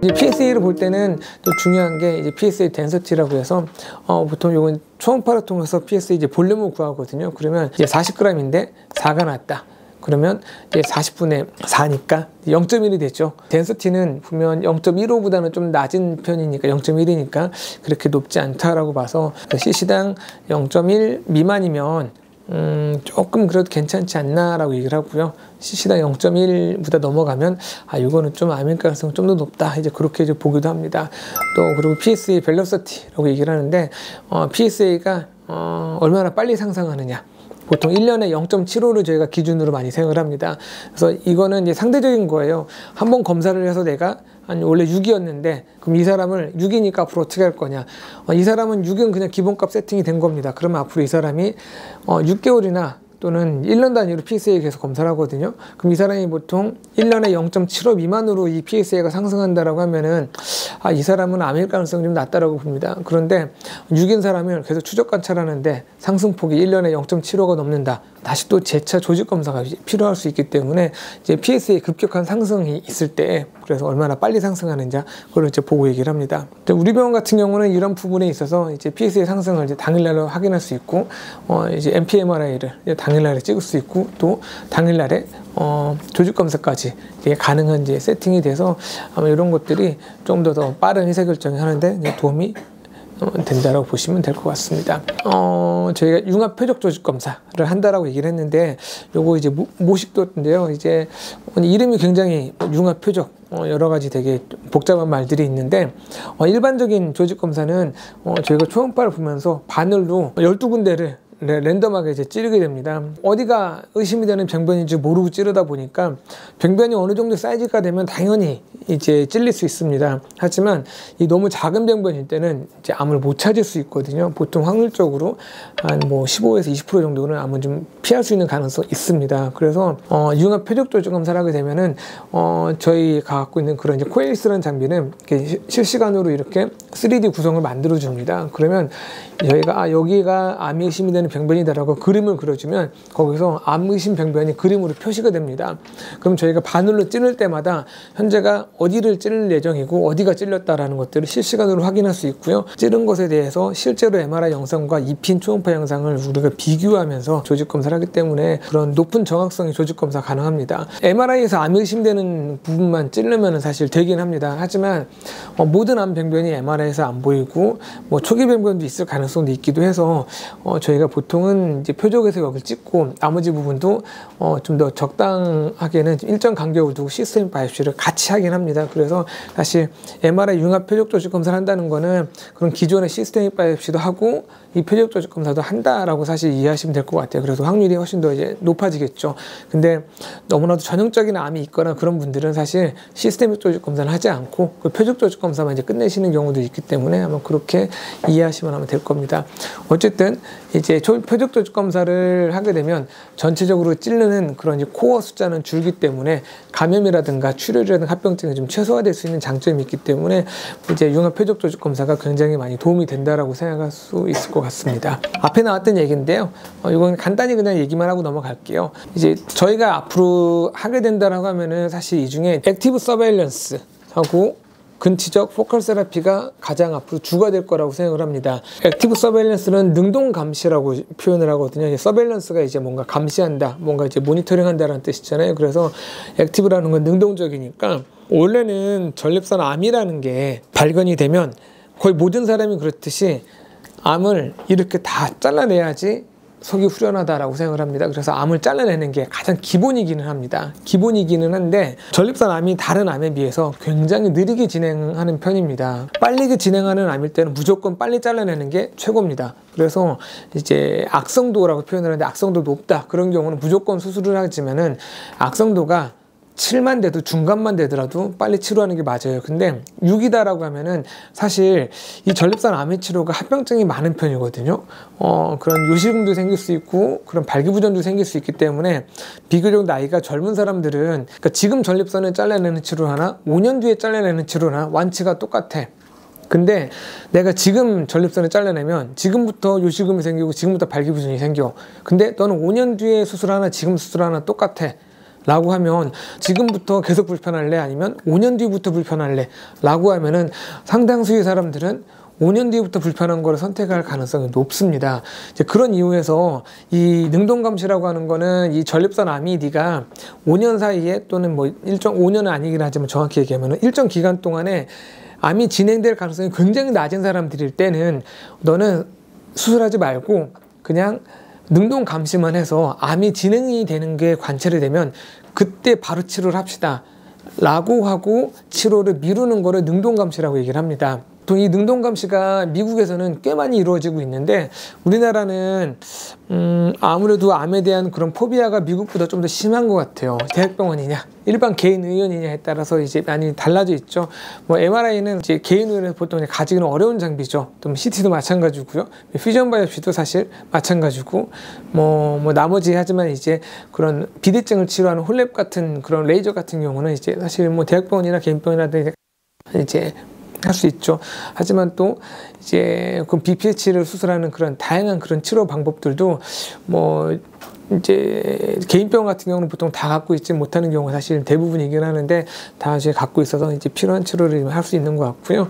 이제 PSA를 볼 때는 또 중요한 게 이제 PSA 덴서티라고 해서 보통 이건 초음파를 통해서 PSA 이제 볼륨을 구하거든요. 그러면 이제 40g인데 4가 났다. 그러면 이제 40분의 4니까 0.1이 됐죠. 덴서티는 보면 0.15보다는 좀 낮은 편이니까 0.1이니까 그렇게 높지 않다라고 봐서 CC당 0.1 미만이면 조금 그래도 괜찮지 않나라고 얘기를 하고요. CC당 0.1보다 넘어가면 이거는 좀 암일 가능성이 좀 더 높다, 이제 그렇게 이제 보기도 합니다. 또 그리고 PSA 벨로시티라고 얘기를 하는데 PSA가 얼마나 빨리 상승하느냐, 보통 1년에 0.75를 저희가 기준으로 많이 사용을 합니다. 그래서 이거는 이제 상대적인 거예요. 한번 검사를 해서 내가 원래 6이었는데 그럼 이 사람을 6이니까 앞으로 어떻게 할 거냐, 이 사람은 6은 그냥 기본값 세팅이 된 겁니다. 그러면 앞으로 이 사람이 6개월이나 또는 1년 단위로 PSA 계속 검사를 하거든요. 그럼 이 사람이 보통 1년에 0.75 미만으로 이 PSA가 상승한다라고 하면은 이 사람은 암일 가능성이 좀 낮다라고 봅니다. 그런데 6인 사람을 계속 추적 관찰하는데 상승폭이 1년에 0.75가 넘는다. 다시 또 재차 조직 검사가 필요할 수 있기 때문에 이제 PSA 급격한 상승이 있을 때, 그래서 얼마나 빨리 상승하는지 그걸 이제 보고 얘기를 합니다. 우리 병원 같은 경우는 이런 부분에 있어서 이제 PSA 상승을 이제 당일날로 확인할 수 있고, 이제 MPMRI를 당일날에 찍을 수 있고, 또 당일날에 조직 검사까지 가능한 이제 세팅이 돼서 아마 이런 것들이 좀 더 빠른 의사결정을 하는데 도움이 된다라고 보시면 될 것 같습니다. 저희가 융합 표적 조직 검사를 한다라고 얘기를 했는데, 요거 이제 모식도인데요. 이제 이름이 굉장히 융합 표적, 여러 가지 되게 복잡한 말들이 있는데, 일반적인 조직 검사는 저희가 초음파를 보면서 바늘로 12군데를 랜덤하게 이제 찌르게 됩니다. 어디가 의심이 되는 병변인지 모르고 찌르다 보니까 병변이 어느 정도 사이즈가 되면 당연히 이제 찔릴 수 있습니다. 하지만 이 너무 작은 병변일 때는 이제 암을 못 찾을 수 있거든요. 보통 확률적으로 한 뭐 15에서 20% 정도는 암은 좀 피할 수 있는 가능성이 있습니다. 그래서 융합 표적 조직 검사를 하게 되면은 저희가 갖고 있는 그런 이제 코엘리스라는 장비는 이렇게 실시간으로 이렇게 3D 구성을 만들어 줍니다. 그러면 저희가 여기가 암이 의심이 되는 병변이다라고 그림을 그려주면 거기서 암 의심 병변이 그림으로 표시가 됩니다. 그럼 저희가 바늘로 찌를 때마다 현재가 어디를 찌를 예정이고 어디가 찔렸다라는 것들을 실시간으로 확인할 수 있고요. 찌른 것에 대해서 실제로 MRI 영상과 입힌 초음파 영상을 우리가 비교하면서 조직 검사를 하기 때문에 그런 높은 정확성의 조직 검사 가능합니다. MRI에서 암 의심되는 부분만 찌르면 사실 되긴 합니다. 하지만 모든 암 병변이 MRI에서 안 보이고 뭐 초기 병변도 있을 가능성도 있기도 해서 저희가 보통은 이제 표적에서 여기를 찍고 나머지 부분도 좀 더 적당하게는 일정 간격을 두고 시스템 바이옵시를 같이 하긴 합니다. 그래서 사실 MRI 융합 표적 조직 검사를 한다는 거는 그런 기존의 시스템 바이옵시도 하고 이 표적 조직 검사도 한다라고 사실 이해하시면 될 것 같아요. 그래서 확률이 훨씬 더 이제 높아지겠죠. 근데 너무나도 전형적인 암이 있거나 그런 분들은 사실 시스템 조직 검사를 하지 않고 그 표적 조직 검사만 이제 끝내시는 경우도 있기 때문에 아마 그렇게 이해하시면 하면 될 겁니다. 어쨌든 이제 표적 조직 검사를 하게 되면 전체적으로 찌르는 그런 이제 코어 숫자는 줄기 때문에 감염이라든가 출혈이라든가 합병증이 좀 최소화될 수 있는 장점이 있기 때문에 이제 융합 표적 조직 검사가 굉장히 많이 도움이 된다라고 생각할 수 있을 것 같습니다. 앞에 나왔던 얘기인데요. 이건 간단히 그냥 얘기만 하고 넘어갈게요. 이제 저희가 앞으로 하게 된다라고 하면은 사실 이 중에 액티브 서베일런스 하고 근치적 포컬 세라피가 가장 앞으로 주가 될 거라고 생각을 합니다. 액티브 서베일런스는 능동 감시라고 표현을 하거든요. 서베일런스가 이제 뭔가 감시한다, 뭔가 이제 모니터링 한다라는 뜻이잖아요. 그래서 액티브라는 건 능동적이니까 원래는 전립선 암이라는 게 발견이 되면 거의 모든 사람이 그렇듯이 암을 이렇게 다 잘라내야지 속이 후련하다라고 생각을 합니다. 그래서 암을 잘라내는 게 가장 기본이기는 합니다. 기본이기는 한데 전립선 암이 다른 암에 비해서 굉장히 느리게 진행하는 편입니다. 빨리 진행하는 암일 때는 무조건 빨리 잘라내는 게 최고입니다. 그래서 이제 악성도라고 표현을 하는데 악성도 높다 그런 경우는 무조건 수술을 하지만은 악성도가 7만 돼도 중간만 되더라도 빨리 치료하는 게 맞아요. 근데 6이다라고 하면은 사실 이 전립선 암의 치료가 합병증이 많은 편이거든요. 그런 요실금도 생길 수 있고 그런 발기부전도 생길 수 있기 때문에 비교적 나이가 젊은 사람들은 그러니까 지금 전립선을 잘라내는 치료를 하나 5년 뒤에 잘라내는 치료나 완치가 똑같아. 근데 내가 지금 전립선을 잘라내면 지금부터 요실금이 생기고 지금부터 발기부전이 생겨. 근데 너는 5년 뒤에 수술 하나 지금 수술 하나 똑같아. 라고 하면 지금부터 계속 불편할래? 아니면 5년 뒤부터 불편할래? 라고 하면은 상당수의 사람들은 5년 뒤부터 불편한 거를 선택할 가능성이 높습니다. 이제 그런 이유에서 이 능동감시라고 하는 거는 이 전립선 암이 네가 5년 사이에 또는 뭐 5년은 아니긴 하지만 정확히 얘기하면 일정 기간 동안에 암이 진행될 가능성이 굉장히 낮은 사람들일 때는 너는 수술하지 말고 그냥 능동 감시만 해서 암이 진행이 되는 게 관찰이 되면 그때 바로 치료를 합시다 라고 하고 치료를 미루는 거를 능동 감시라고 얘기를 합니다. 또 이 능동 감시가 미국에서는 꽤 많이 이루어지고 있는데 우리나라는 아무래도 암에 대한 그런 포비아가 미국보다 좀 더 심한 것 같아요. 대학병원이냐 일반 개인 의원이냐에 따라서 이제 많이 달라져 있죠. 뭐 MRI는 이제 개인 의원에서 보통 가지기는 어려운 장비죠. 또 CT도 마찬가지고요. 퓨전 바이옵시도 사실 마찬가지고 뭐 나머지 하지만 이제 그런 비대증을 치료하는 홀랩 같은 그런 레이저 같은 경우는 이제 사실 뭐 대학병원이나 개인병원이나 이제 할 수 있죠. 하지만 또 이제 그 BPH를 수술하는 그런 다양한 그런 치료 방법들도 뭐 이제 개인병원 같은 경우는 보통 다 갖고 있지 못하는 경우가 사실 대부분이긴 하는데 다 이제 갖고 있어서 이제 필요한 치료를 할 수 있는 것 같고요.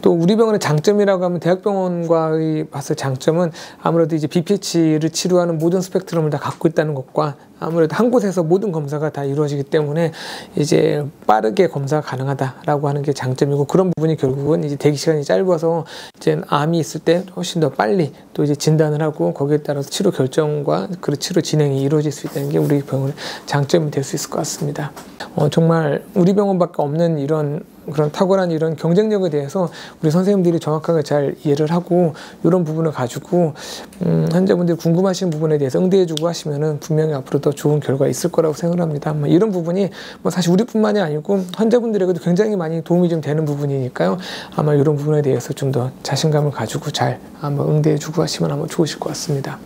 또 우리 병원의 장점이라고 하면 대학병원과의 봤을 장점은 아무래도 이제 BPH를 치료하는 모든 스펙트럼을 다 갖고 있다는 것과 아무래도 한 곳에서 모든 검사가 다 이루어지기 때문에 이제 빠르게 검사가 가능하다라고 하는 게 장점이고 그런 부분이 결국은 이제 대기 시간이 짧아서 이제 암이 있을 때 훨씬 더 빨리 또 이제 진단을 하고 거기에 따라서 치료 결정과 그 치료 진행이 이루어질 수 있다는 게 우리 병원의 장점이 될 수 있을 것 같습니다. 정말 우리 병원밖에 없는 이런 그런 탁월한 이런 경쟁력에 대해서 우리 선생님들이 정확하게 잘 이해를 하고 이런 부분을 가지고 환자분들이 궁금하신 부분에 대해서 응대해주고 하시면은 분명히 앞으로 더 좋은 결과가 있을 거라고 생각합니다. 이런 부분이 뭐 사실 우리뿐만이 아니고 환자분들에게도 굉장히 많이 도움이 좀 되는 부분이니까요. 아마 이런 부분에 대해서 좀 더 자신감을 가지고 잘 한번 응대해주고 하시면 아마 좋으실 것 같습니다.